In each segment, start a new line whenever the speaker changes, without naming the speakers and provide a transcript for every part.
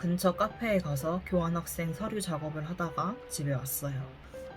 근처 카페에 가서 교환학생 서류 작업을 하다가 집에 왔어요.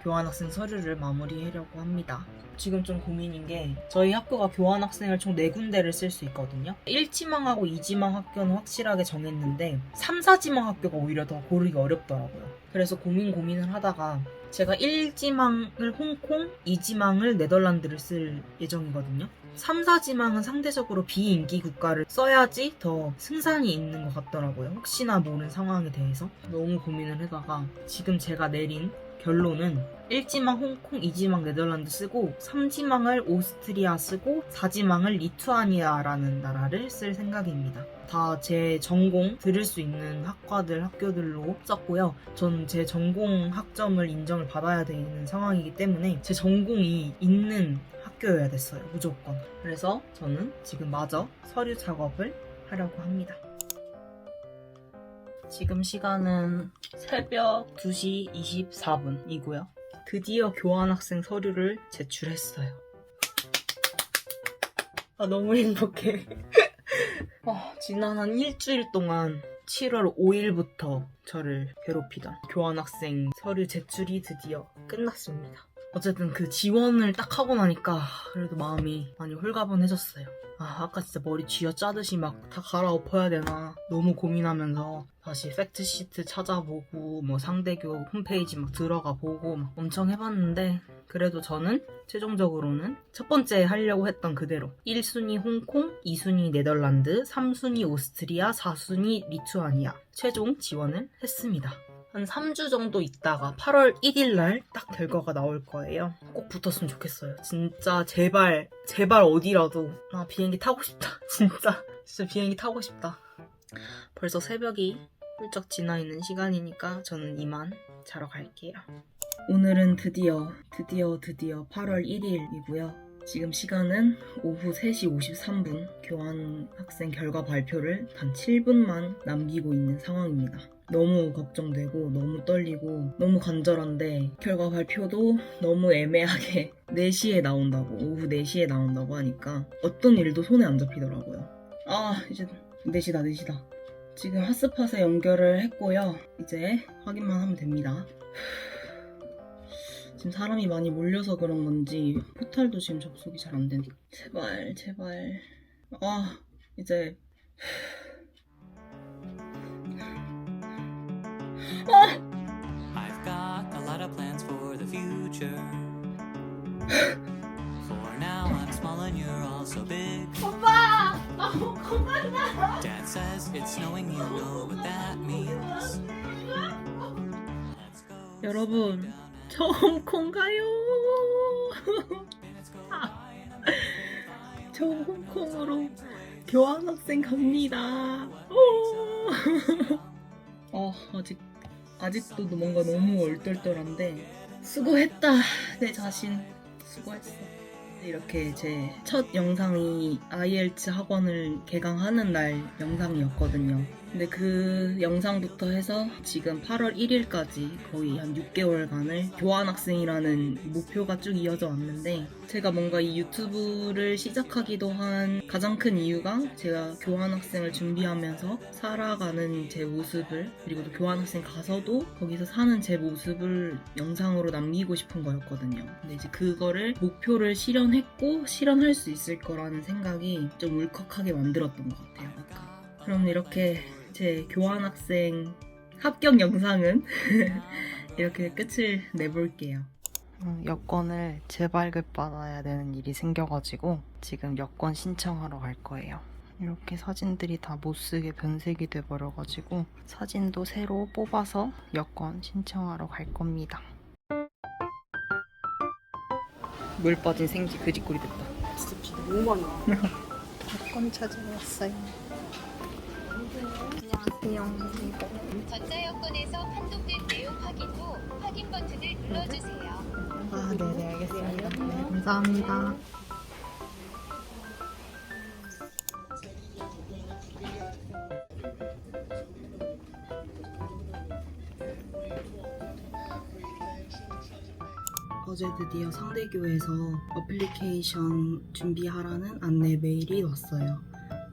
교환학생 서류를 마무리하려고 합니다. 지금 좀 고민인 게 저희 학교가 교환학생을 총 4군데를 쓸 수 있거든요. 1지망하고 2지망 학교는 확실하게 정했는데 3, 4지망 학교가 오히려 더 고르기 어렵더라고요. 그래서 고민을 하다가 제가 1지망을 홍콩, 2지망을 네덜란드를 쓸 예정이거든요. 3, 4지망은 상대적으로 비인기 국가를 써야지 더 승산이 있는 것 같더라고요. 혹시나 모르는 상황에 대해서 너무 고민을 하다가 지금 제가 내린 결론은 1지망 홍콩, 2지망 네덜란드 쓰고 3지망을 오스트리아 쓰고 4지망을 리투아니아라는 나라를 쓸 생각입니다. 다 제 전공 들을 수 있는 학교들로 썼고요. 전 제 전공 학점을 인정을 받아야 되는 상황이기 때문에 제 전공이 있는 학교여야 됐어요. 무조건. 그래서 저는 지금 마저 서류 작업을 하려고 합니다. 지금 시간은 새벽 2시 24분이고요. 드디어 교환학생 서류를 제출했어요. 너무 행복해. 지난 한 일주일 동안 7월 5일부터 저를 괴롭히던 교환학생 서류 제출이 드디어 끝났습니다. 어쨌든 그 지원을 딱 하고 나니까 그래도 마음이 많이 홀가분해졌어요. 아까 진짜 머리 쥐어짜듯이 막 다 갈아엎어야 되나 너무 고민하면서 다시 팩트시트 찾아보고 뭐 상대교 홈페이지 막 들어가 보고 막 엄청 해봤는데 그래도 저는 최종적으로는 첫 번째 하려고 했던 그대로 1순위 홍콩, 2순위 네덜란드, 3순위 오스트리아, 4순위 리투아니아 최종 지원을 했습니다. 한 3주 정도 있다가 8월 1일 날 딱 결과가 나올 거예요. 꼭 붙었으면 좋겠어요. 진짜 제발 어디라도 비행기 타고 싶다. 진짜 비행기 타고 싶다. 벌써 새벽이 훌쩍 지나 있는 시간이니까 저는 이만 자러 갈게요. 오늘은 드디어 8월 1일이고요. 지금 시간은 오후 3시 53분. 교환학생 결과 발표를 단 7분만 남기고 있는 상황입니다. 너무 걱정되고 너무 떨리고 너무 간절한데 결과 발표도 너무 애매하게 4시에 나온다고 오후 4시에 나온다고 하니까 어떤 일도 손에 안 잡히더라고요. 이제 4시다. 지금 핫스팟에 연결을 했고요. 이제 확인만 하면 됩니다. 지금 사람이 많이 몰려서 그런 건지 포탈도 지금 접속이 잘 안 되네. 제발 이제
I've got a lot of plans for the future. For now I'm small and you're all so big.
오빠! 너무 고맙다.
Dad says it's snowing, you know what that means. Let's go.
여러분, 저 홍콩 가요. 저 홍콩으로 교환학생 갑니다. 아직도 뭔가 너무 얼떨떨한데 수고했다. 내 자신 수고했어. 이렇게 제 첫 영상이 IELTS 학원을 개강하는 날 영상이었거든요. 근데 그 영상부터 해서 지금 8월 1일까지 거의 한 6개월간을 교환학생이라는 목표가 쭉 이어져 왔는데 제가 뭔가 이 유튜브를 시작하기도 한 가장 큰 이유가 제가 교환학생을 준비하면서 살아가는 제 모습을 그리고 또 교환학생 가서도 거기서 사는 제 모습을 영상으로 남기고 싶은 거였거든요. 근데 이제 그거를 목표를 실현했고 실현할 수 있을 거라는 생각이 좀 울컥하게 만들었던 것 같아요. 그럼 이렇게 제 교환학생 합격 영상은 이렇게 끝을 내볼게요. 여권을 재발급 받아야 되는 일이 생겨가지고 지금 여권 신청하러 갈 거예요. 이렇게 사진들이 다 못쓰게 변색이 돼버려가지고 사진도 새로 뽑아서 여권 신청하러 갈 겁니다. 물 빠진 생쥐 그지꼴이 됐다.
진짜 비 너무 많이 와.
여권 찾으러 왔어요. 안녕하세요.
전자여권에서 판독된 내용 확인 후 확인 버튼을 눌러주세요.
네네 알겠습니다. 네, 감사합니다. 어제 드디어 상대교에서 어플리케이션 준비하라는 안내 메일이 왔어요.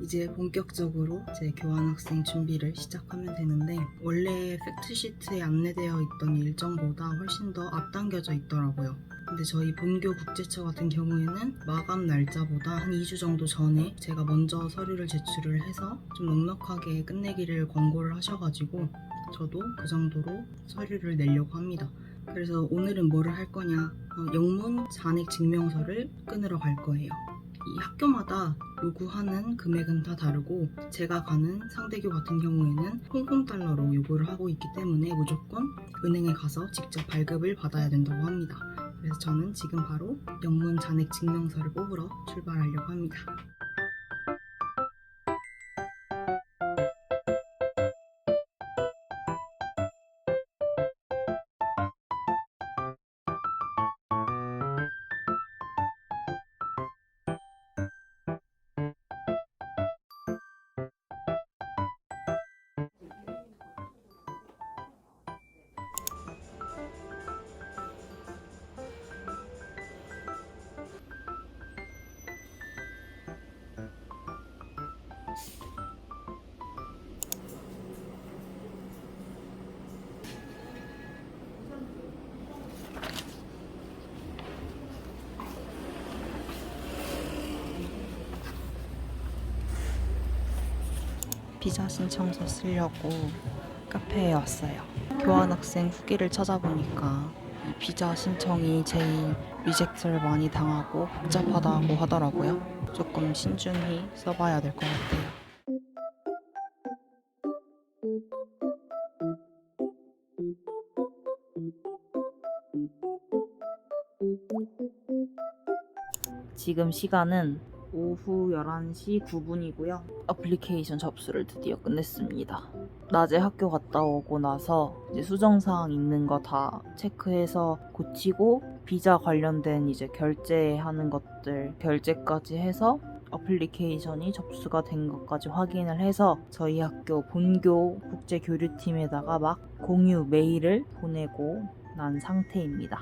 이제 본격적으로 제 교환학생 준비를 시작하면 되는데 원래 팩트시트에 안내되어 있던 일정보다 훨씬 더 앞당겨져 있더라고요. 근데 저희 본교 국제처 같은 경우에는 마감 날짜보다 한 2주 정도 전에 제가 먼저 서류를 제출을 해서 좀 넉넉하게 끝내기를 권고를 하셔가지고 저도 그 정도로 서류를 내려고 합니다. 그래서 오늘은 뭐를 할 거냐, 영문 잔액 증명서를 끊으러 갈 거예요. 이 학교마다 요구하는 금액은 다 다르고 제가 가는 상대교 같은 경우에는 홍콩 달러로 요구를 하고 있기 때문에 무조건 은행에 가서 직접 발급을 받아야 된다고 합니다. 그래서 저는 지금 바로 영문 잔액 증명서를 뽑으러 출발하려고 합니다. 비자 신청서 쓰려고 카페에 왔어요. 교환학생 후기를 찾아보니까 이 비자 신청이 제일 리젝트를 많이 당하고 복잡하다고 하더라고요. 조금 신중히 써봐야 될 것 같아요. 지금 시간은 오후 11시 9분이고요. 어플리케이션 접수를 드디어 끝냈습니다. 낮에 학교 갔다 오고 나서 이제 수정사항 있는 거 다 체크해서 고치고 비자 관련된 이제 결제하는 것들 결제까지 해서 어플리케이션이 접수가 된 것까지 확인을 해서 저희 학교 본교 국제교류팀에다가 막 공유 메일을 보내고 난 상태입니다.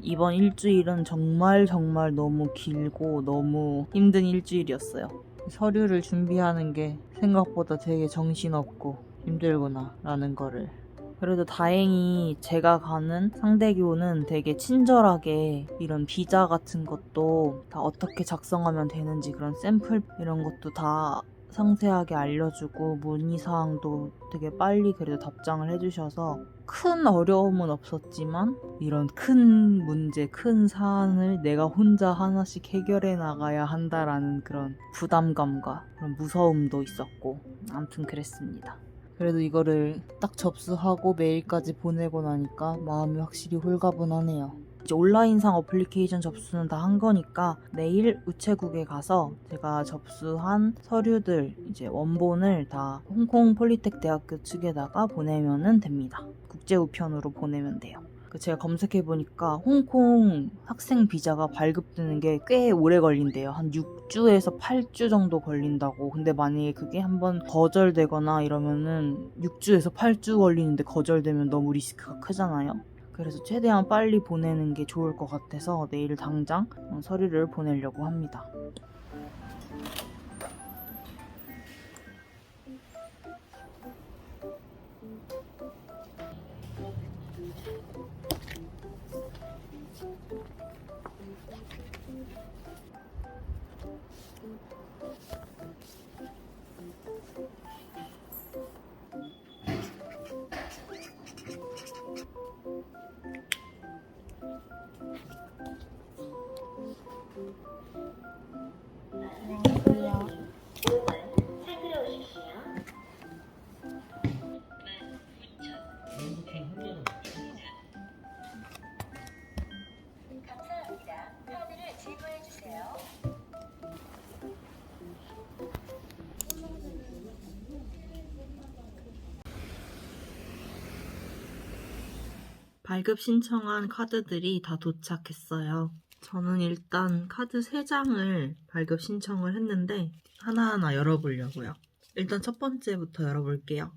이번 일주일은 정말 너무 길고 너무 힘든 일주일이었어요. 서류를 준비하는 게 생각보다 되게 정신없고 힘들구나 라는 거를. 그래도 다행히 제가 가는 상대교는 되게 친절하게 이런 비자 같은 것도 다 어떻게 작성하면 되는지 그런 샘플 이런 것도 다 상세하게 알려주고 문의사항도 되게 빨리 그래도 답장을 해주셔서 큰 어려움은 없었지만 이런 큰 문제, 큰 사안을 내가 혼자 하나씩 해결해 나가야 한다라는 그런 부담감과 그런 무서움도 있었고 아무튼 그랬습니다. 그래도 이거를 딱 접수하고 메일까지 보내고 나니까 마음이 확실히 홀가분하네요. 이제 온라인상 어플리케이션 접수는 다 한 거니까 내일 우체국에 가서 제가 접수한 서류들 이제 원본을 다 홍콩 폴리텍 대학교 측에다가 보내면 됩니다. 국제 우편으로 보내면 돼요. 제가 검색해보니까 홍콩 학생 비자가 발급되는 게 꽤 오래 걸린대요. 한 6주에서 8주 정도 걸린다고. 근데 만약에 그게 한번 거절되거나 이러면은 6주에서 8주 걸리는데 거절되면 너무 리스크가 크잖아요. 그래서 최대한 빨리 보내는 게 좋을 것 같아서 내일 당장 서류를 보내려고 합니다.
감사합니다. 카드를 지불해 주세요.
발급 신청한 카드들이 다 도착했어요. 저는 일단 카드 3장을 발급 신청을 했는데 하나하나 열어보려고요. 일단 첫 번째부터 열어볼게요.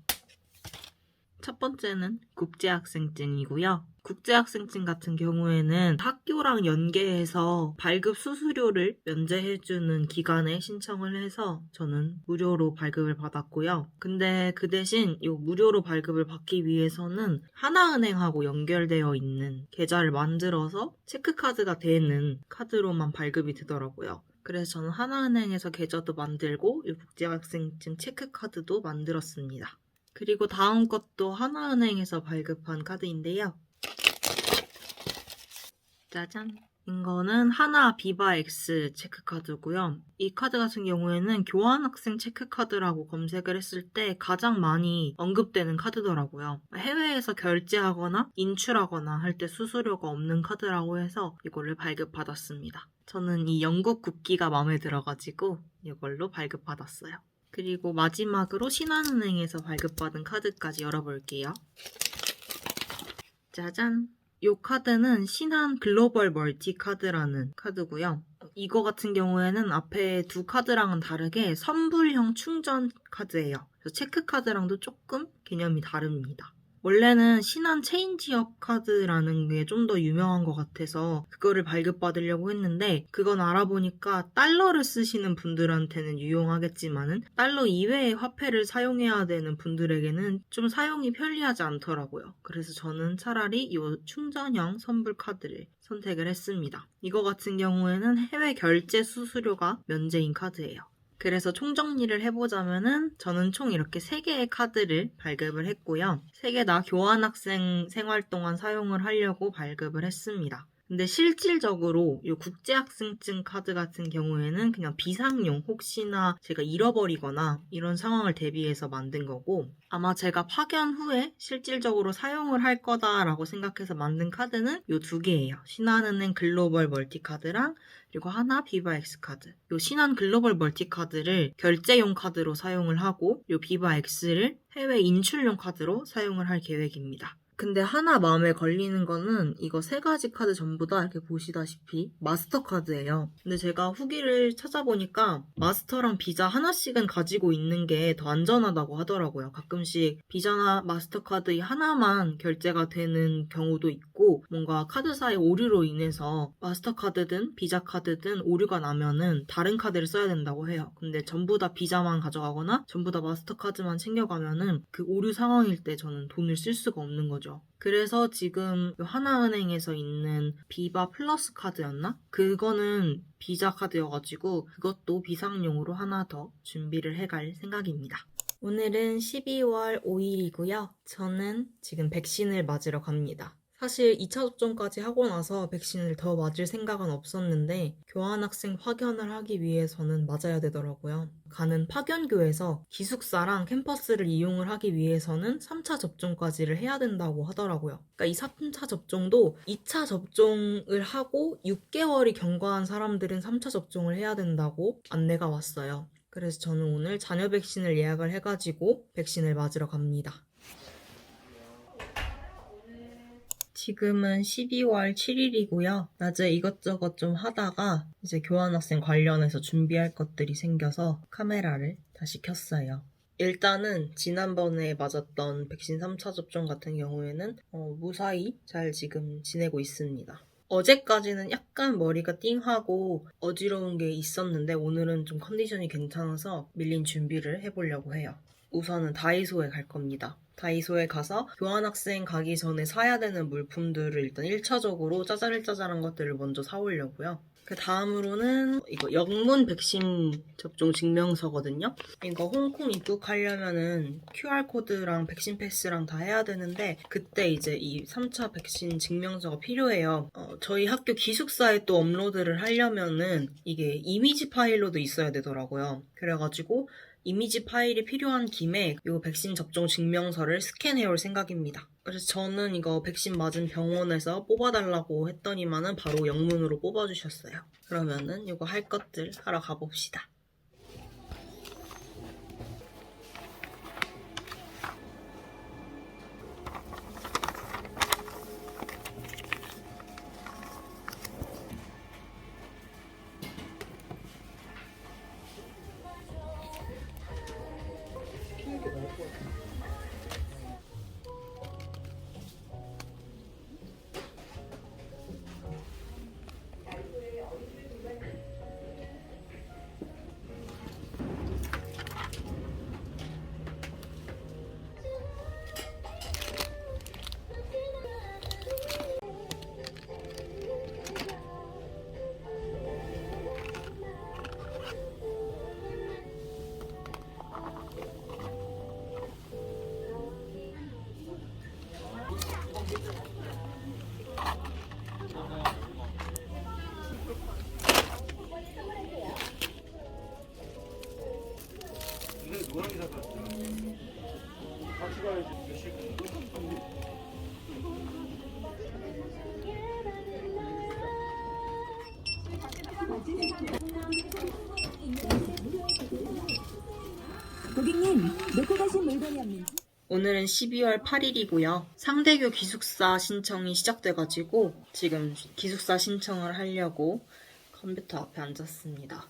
첫 번째는 국제학생증이고요. 국제학생증 같은 경우에는 학교랑 연계해서 발급 수수료를 면제해주는 기관에 신청을 해서 저는 무료로 발급을 받았고요. 근데 그 대신 이 무료로 발급을 받기 위해서는 하나은행하고 연결되어 있는 계좌를 만들어서 체크카드가 되는 카드로만 발급이 되더라고요. 그래서 저는 하나은행에서 계좌도 만들고 이 국제학생증 체크카드도 만들었습니다. 그리고 다음 것도 하나은행에서 발급한 카드인데요. 짜잔! 이거는 하나 비바X 체크카드고요. 이 카드 같은 경우에는 교환학생 체크카드라고 검색을 했을 때 가장 많이 언급되는 카드더라고요. 해외에서 결제하거나 인출하거나 할 때 수수료가 없는 카드라고 해서 이걸를 발급받았습니다. 저는 이 영국 국기가 마음에 들어가지고 이걸로 발급받았어요. 그리고 마지막으로 신한은행에서 발급받은 카드까지 열어볼게요. 짜잔! 이 카드는 신한 글로벌 멀티 카드라는 카드고요. 이거 같은 경우에는 앞에 두 카드랑은 다르게 선불형 충전 카드예요. 그래서 체크 카드랑도 조금 개념이 다릅니다. 원래는 신한 체인지업 카드라는 게 좀 더 유명한 것 같아서 그거를 발급받으려고 했는데 그건 알아보니까 달러를 쓰시는 분들한테는 유용하겠지만은 달러 이외의 화폐를 사용해야 되는 분들에게는 좀 사용이 편리하지 않더라고요. 그래서 저는 차라리 이 충전형 선불 카드를 선택을 했습니다. 이거 같은 경우에는 해외 결제 수수료가 면제인 카드예요. 그래서 총정리를 해보자면은 저는 총 이렇게 3개의 카드를 발급을 했고요. 3개 다 교환학생 생활 동안 사용을 하려고 발급을 했습니다. 근데 실질적으로 이 국제학생증 카드 같은 경우에는 그냥 비상용 혹시나 제가 잃어버리거나 이런 상황을 대비해서 만든 거고 아마 제가 파견 후에 실질적으로 사용을 할 거다라고 생각해서 만든 카드는 이 2개예요. 신한은행 글로벌 멀티카드랑 그리고 하나 비바X 카드. 이 신한 글로벌 멀티카드를 결제용 카드로 사용을 하고 이 비바X를 해외 인출용 카드로 사용을 할 계획입니다. 근데 하나 마음에 걸리는 거는 이거 3가지 카드 전부 다 이렇게 보시다시피 마스터카드예요. 근데 제가 후기를 찾아보니까 마스터랑 비자 하나씩은 가지고 있는 게 더 안전하다고 하더라고요. 가끔씩 비자나 마스터카드 이 하나만 결제가 되는 경우도 있고 뭔가 카드사의 오류로 인해서 마스터카드든 비자카드든 오류가 나면은 다른 카드를 써야 된다고 해요. 근데 전부 다 비자만 가져가거나 전부 다 마스터카드만 챙겨가면은 그 오류 상황일 때 저는 돈을 쓸 수가 없는 거죠. 그래서 지금 하나은행에서 있는 비바 플러스 카드였나? 그거는 비자 카드여가지고 그것도 비상용으로 하나 더 준비를 해갈 생각입니다. 오늘은 12월 5일이고요. 저는 지금 백신을 맞으러 갑니다. 사실 2차 접종까지 하고 나서 백신을 더 맞을 생각은 없었는데 교환학생 파견을 하기 위해서는 맞아야 되더라고요. 가는 파견교에서 기숙사랑 캠퍼스를 이용을 하기 위해서는 3차 접종까지를 해야 된다고 하더라고요. 그러니까 이 3차 접종도 2차 접종을 하고 6개월이 경과한 사람들은 3차 접종을 해야 된다고 안내가 왔어요. 그래서 저는 오늘 자녀 백신을 예약을 해가지고 백신을 맞으러 갑니다. 지금은 12월 7일이고요. 낮에 이것저것 좀 하다가 이제 교환학생 관련해서 준비할 것들이 생겨서 카메라를 다시 켰어요. 일단은 지난번에 맞았던 백신 3차 접종 같은 경우에는 무사히 잘 지금 지내고 있습니다. 어제까지는 약간 머리가 띵하고 어지러운 게 있었는데 오늘은 좀 컨디션이 괜찮아서 밀린 준비를 해보려고 해요. 우선은 다이소에 갈 겁니다. 다이소에 가서 교환학생 가기 전에 사야 되는 물품들을 일단 1차적으로 짜잘짜잘한 것들을 먼저 사오려고요. 그 다음으로는 이거 영문 백신 접종 증명서거든요. 이거 홍콩 입국하려면은 QR코드랑 백신 패스랑 다 해야 되는데 그때 이제 이 3차 백신 증명서가 필요해요. 저희 학교 기숙사에 또 업로드를 하려면은 이게 이미지 파일로도 있어야 되더라고요. 그래가지고 이미지 파일이 필요한 김에 이 백신 접종 증명서를 스캔해올 생각입니다. 그래서 저는 이거 백신 맞은 병원에서 뽑아달라고 했더니만은 바로 영문으로 뽑아주셨어요. 그러면은 이거 할 것들 하러 가봅시다.
고객님, 놓고 가신 물건이 없는지?
오늘은 12월 8일이고요. 상대교 기숙사 신청이 시작돼가지고 지금 기숙사 신청을 하려고 컴퓨터 앞에 앉았습니다.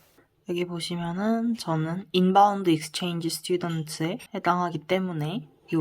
여기 보시면은 저는 인바운드 익스체인지 스튜던트에 해당하기 때문에 이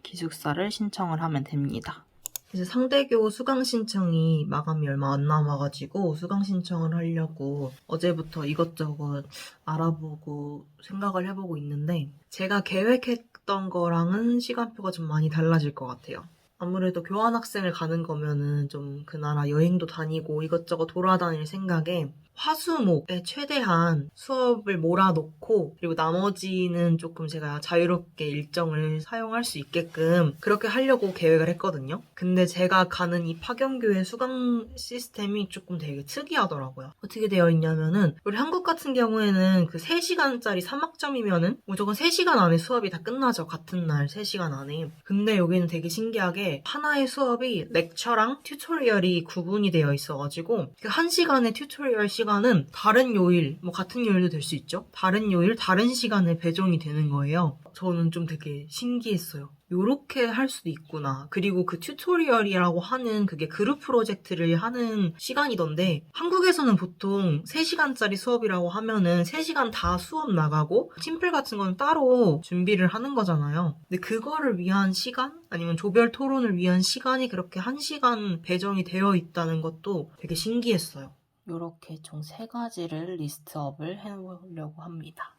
기숙사를 신청을 하면 됩니다. 이제 상대교 수강 신청이 마감이 얼마 안 남아가지고 수강 신청을 하려고 어제부터 이것저것 알아보고 생각을 해보고 있는데 제가 계획했던 거랑은 시간표가 좀 많이 달라질 것 같아요. 아무래도 교환학생을 가는 거면은 좀 그 나라 여행도 다니고 이것저것 돌아다닐 생각에 화수목에 최대한 수업을 몰아놓고 그리고 나머지는 조금 제가 자유롭게 일정을 사용할 수 있게끔 그렇게 하려고 계획을 했거든요. 근데 제가 가는 이 파견교회 수강 시스템이 조금 되게 특이하더라고요. 어떻게 되어 있냐면은 우리 한국 같은 경우에는 그 3시간짜리 3학점이면은 무조건 3시간 안에 수업이 다 끝나죠. 같은 날 3시간 안에. 근데 여기는 되게 신기하게 하나의 수업이 렉처랑 튜토리얼이 구분이 되어 있어가지고 그 1시간의 튜토리얼 시간은 다른 요일, 뭐 같은 요일도 될 수 있죠. 다른 요일, 다른 시간에 배정이 되는 거예요. 저는 좀 되게 신기했어요. 요렇게 할 수도 있구나. 그리고 그 튜토리얼이라고 하는 그게 그룹 프로젝트를 하는 시간이던데 한국에서는 보통 3시간짜리 수업이라고 하면은 3시간 다 수업 나가고 팀플 같은 건 따로 준비를 하는 거잖아요. 근데 그거를 위한 시간? 아니면 조별 토론을 위한 시간이 그렇게 1시간 배정이 되어 있다는 것도 되게 신기했어요. 요렇게 총 3가지를 리스트업을 해보려고 합니다.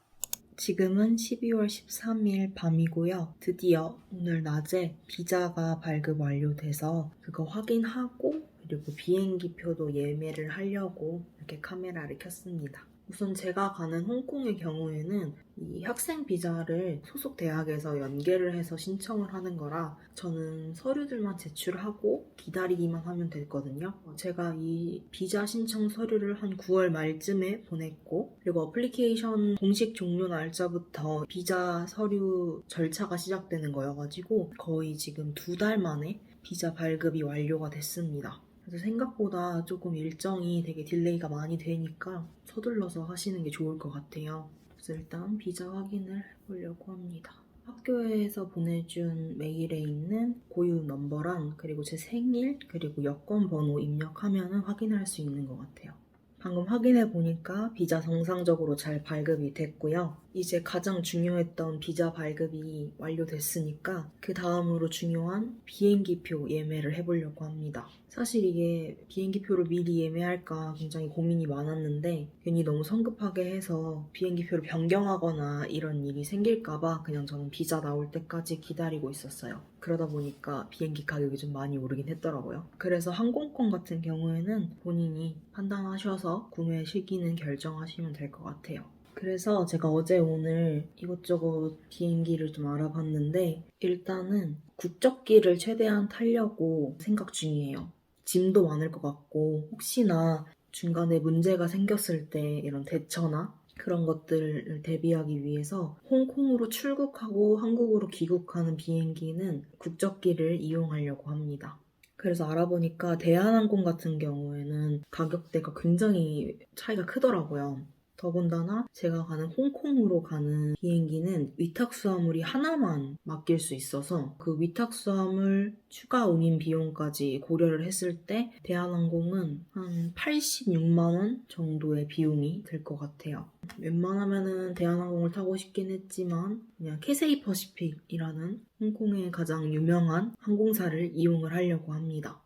지금은 12월 13일 밤이고요. 드디어 오늘 낮에 비자가 발급 완료돼서 그거 확인하고 그리고 비행기표도 예매를 하려고 이렇게 카메라를 켰습니다. 우선 제가 가는 홍콩의 경우에는 이 학생 비자를 소속 대학에서 연계를 해서 신청을 하는 거라 저는 서류들만 제출하고 기다리기만 하면 됐거든요. 제가 이 비자 신청 서류를 한 9월 말쯤에 보냈고 그리고 어플리케이션 공식 종료 날짜부터 비자 서류 절차가 시작되는 거여가지고 거의 지금 2달 만에 비자 발급이 완료가 됐습니다. 그래서 생각보다 조금 일정이 되게 딜레이가 많이 되니까 서둘러서 하시는 게 좋을 것 같아요. 그래서 일단 비자 확인을 해보려고 합니다. 학교에서 보내준 메일에 있는 고유 넘버랑 그리고 제 생일 그리고 여권 번호 입력하면 확인을 할 수 있는 것 같아요. 방금 확인해 보니까 비자 정상적으로 잘 발급이 됐고요. 이제 가장 중요했던 비자 발급이 완료됐으니까 그 다음으로 중요한 비행기표 예매를 해보려고 합니다. 사실 이게 비행기표를 미리 예매할까 굉장히 고민이 많았는데 괜히 너무 성급하게 해서 비행기표를 변경하거나 이런 일이 생길까봐 그냥 저는 비자 나올 때까지 기다리고 있었어요. 그러다 보니까 비행기 가격이 좀 많이 오르긴 했더라고요. 그래서 항공권 같은 경우에는 본인이 판단하셔서 구매 시기는 결정하시면 될 것 같아요. 그래서 제가 어제 오늘 이것저것 비행기를 좀 알아봤는데 일단은 국적기를 최대한 타려고 생각 중이에요. 짐도 많을 것 같고 혹시나 중간에 문제가 생겼을 때 이런 대처나 그런 것들을 대비하기 위해서 홍콩으로 출국하고 한국으로 귀국하는 비행기는 국적기를 이용하려고 합니다. 그래서 알아보니까 대한항공 같은 경우에는 가격대가 굉장히 차이가 크더라고요. 더군다나 제가 가는 홍콩으로 가는 비행기는 위탁수화물이 하나만 맡길 수 있어서 그 위탁수화물 추가 운임 비용까지 고려를 했을 때 대한항공은 한 86만 원 정도의 비용이 들 것 같아요. 웬만하면은 대한항공을 타고 싶긴 했지만 그냥 캐세이 퍼시픽이라는 홍콩의 가장 유명한 항공사를 이용을 하려고 합니다.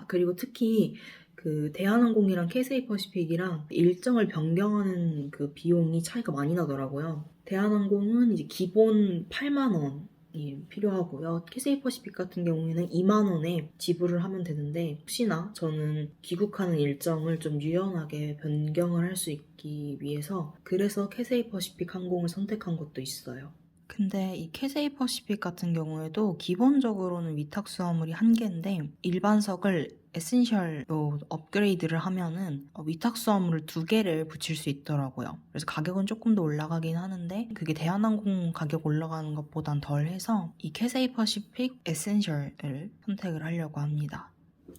그리고 특히 그 대한항공이랑 캐세이 퍼시픽이랑 일정을 변경하는 그 비용이 차이가 많이 나더라고요. 대한항공은 이제 기본 8만 원이 필요하고요. 캐세이 퍼시픽 같은 경우에는 2만 원에 지불을 하면 되는데 혹시나 저는 귀국하는 일정을 좀 유연하게 변경을 할 수 있기 위해서 그래서 캐세이 퍼시픽 항공을 선택한 것도 있어요. 근데 이 캐세이 퍼시픽 같은 경우에도 기본적으로는 위탁 수화물이 1개인데 일반석을 에센셜로 업그레이드를 하면은 위탁 수화물을 2개를 붙일 수 있더라고요. 그래서 가격은 조금 더 올라가긴 하는데 그게 대한항공 가격 올라가는 것보단 덜 해서 이 캐세이 퍼시픽 에센셜을 선택을 하려고 합니다.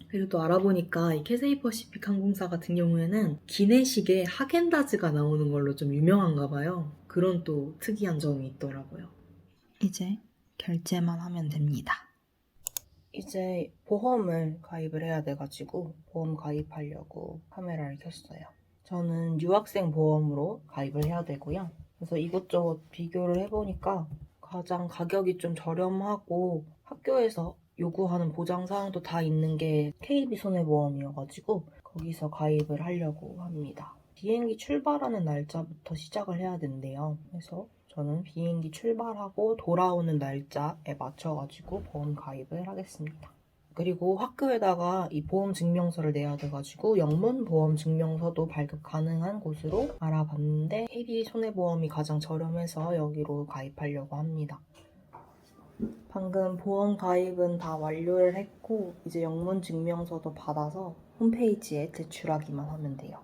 그리고 또 알아보니까 이 캐세이 퍼시픽 항공사 같은 경우에는 기내식에 하겐다즈가 나오는 걸로 좀 유명한가 봐요. 그런 또 특이한 점이 있더라고요. 이제 결제만 하면 됩니다. 이제 보험을 가입을 해야 돼가지고 보험 가입하려고 카메라를 켰어요. 저는 유학생 보험으로 가입을 해야 되고요. 그래서 이것저것 비교를 해보니까 가장 가격이 좀 저렴하고 학교에서 요구하는 보장사항도 다 있는 게 KB 손해보험이어가지고 거기서 가입을 하려고 합니다. 비행기 출발하는 날짜부터 시작을 해야 된대요. 그래서 저는 비행기 출발하고 돌아오는 날짜에 맞춰가지고 보험 가입을 하겠습니다. 그리고 학교에다가 이 보험 증명서를 내야 돼가지고 영문 보험 증명서도 발급 가능한 곳으로 알아봤는데 KB 손해보험이 가장 저렴해서 여기로 가입하려고 합니다. 방금 보험 가입은 다 완료를 했고 이제 영문 증명서도 받아서 홈페이지에 제출하기만 하면 돼요.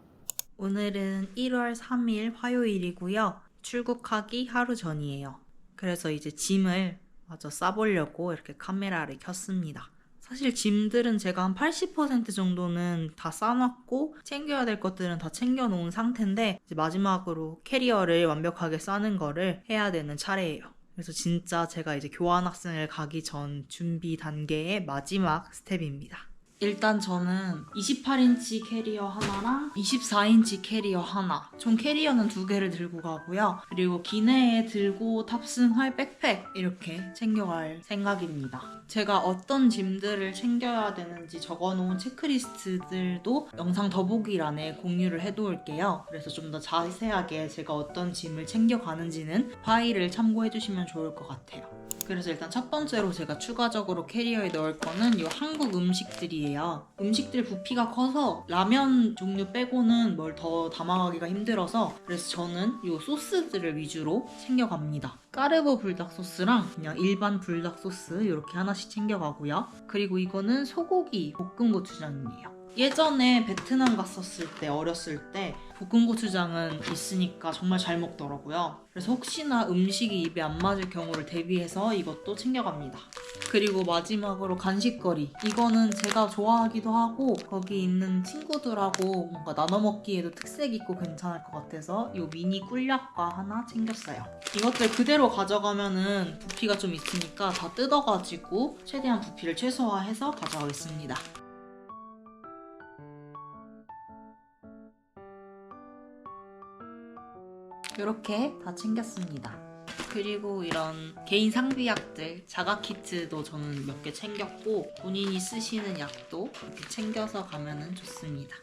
오늘은 1월 3일 화요일이고요. 출국하기 하루 전이에요. 그래서 이제 짐을 마저 싸보려고 이렇게 카메라를 켰습니다. 사실 짐들은 제가 한 80% 정도는 다 싸놨고 챙겨야 될 것들은 다 챙겨놓은 상태인데 이제 마지막으로 캐리어를 완벽하게 싸는 거를 해야 되는 차례예요. 그래서 진짜 제가 이제 교환학생을 가기 전 준비 단계의 마지막 스텝입니다. 일단 저는 28인치 캐리어 하나랑 24인치 캐리어 하나, 총 캐리어는 2개를 들고 가고요. 그리고 기내에 들고 탑승할 백팩 이렇게 챙겨갈 생각입니다. 제가 어떤 짐들을 챙겨야 되는지 적어놓은 체크리스트들도 영상 더보기란에 공유를 해놓을게요. 그래서 좀 더 자세하게 제가 어떤 짐을 챙겨가는지는 파일을 참고해주시면 좋을 것 같아요. 그래서 일단 첫 번째로 제가 추가적으로 캐리어에 넣을 거는 이 한국 음식들이에요. 음식들 부피가 커서 라면 종류 빼고는 뭘 더 담아가기가 힘들어서 그래서 저는 이 소스들을 위주로 챙겨갑니다. 까르보 불닭 소스랑 그냥 일반 불닭 소스 이렇게 하나씩 챙겨가고요. 그리고 이거는 소고기 볶음 고추장이에요. 예전에 베트남 갔었을 때 어렸을 때 볶음고추장은 있으니까 정말 잘 먹더라고요. 그래서 혹시나 음식이 입에 안 맞을 경우를 대비해서 이것도 챙겨갑니다. 그리고 마지막으로 간식거리. 이거는 제가 좋아하기도 하고 거기 있는 친구들하고 뭔가 나눠 먹기에도 특색 있고 괜찮을 것 같아서 이 미니 꿀약과 하나 챙겼어요. 이것들 그대로 가져가면은 부피가 좀 있으니까 다 뜯어가지고 최대한 부피를 최소화해서 가져가겠습니다. 이렇게 다 챙겼습니다. 그리고 이런 개인 상비약들, 자가키트도 저는 몇 개 챙겼고 본인이 쓰시는 약도 이렇게 챙겨서 가면 좋습니다.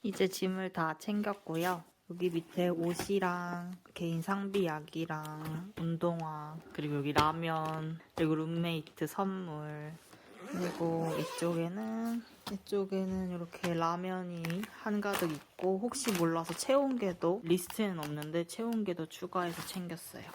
이제 짐을 다 챙겼고요. 여기 밑에 옷이랑 개인 상비약이랑 운동화, 그리고 여기 라면, 그리고 룸메이트 선물, 그리고 이쪽에는 이렇게 라면이 한가득 있고 혹시 몰라서 체온계도 리스트에는 없는데 체온계도 추가해서 챙겼어요.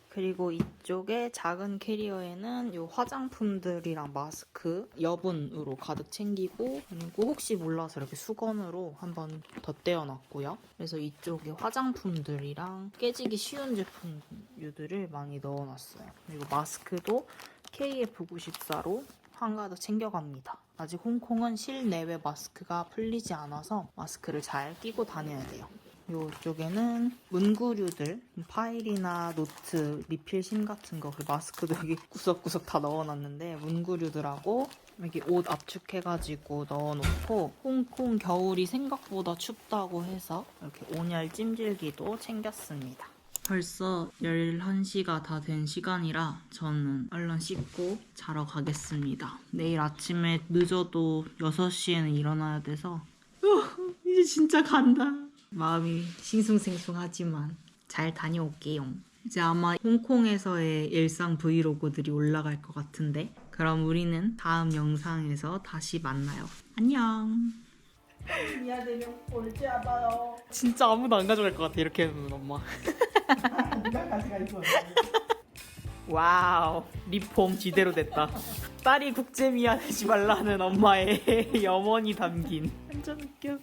그리고 이쪽에 작은 캐리어에는 이 화장품들이랑 마스크 여분으로 가득 챙기고 그리고 혹시 몰라서 이렇게 수건으로 한번 덧대어놨고요. 그래서 이쪽에 화장품들이랑 깨지기 쉬운 제품류들을 많이 넣어놨어요. 그리고 마스크도 KF94로 한가득 챙겨갑니다. 아직 홍콩은 실내외 마스크가 풀리지 않아서 마스크를 잘 끼고 다녀야 돼요. 이쪽에는 문구류들, 파일이나 노트, 리필심 같은 거, 그리고 마스크도 여기 구석구석 다 넣어놨는데 문구류들하고 여기 옷 압축해가지고 넣어놓고 홍콩 겨울이 생각보다 춥다고 해서 이렇게 온열 찜질기도 챙겼습니다. 벌써 11시가 다 된 시간이라 저는 얼른 씻고 자러 가겠습니다. 내일 아침에 늦어도 6시에는 일어나야 돼서 이제 진짜 간다. 마음이 싱숭생숭하지만 잘 다녀올게요. 이제 아마 홍콩에서의 일상 브이로그들이 올라갈 것 같은데 그럼 우리는 다음 영상에서 다시 만나요. 안녕.
미안해요. 올지 않아요.
진짜 아무도 안 가져갈 것 같아 이렇게 해놓으면 엄마.
누가 가져가 있어.
와우, 리폼 지대로 됐다. 딸이 국제 미화되지 말라는 엄마의 염원이 담긴. 완전 웃겨.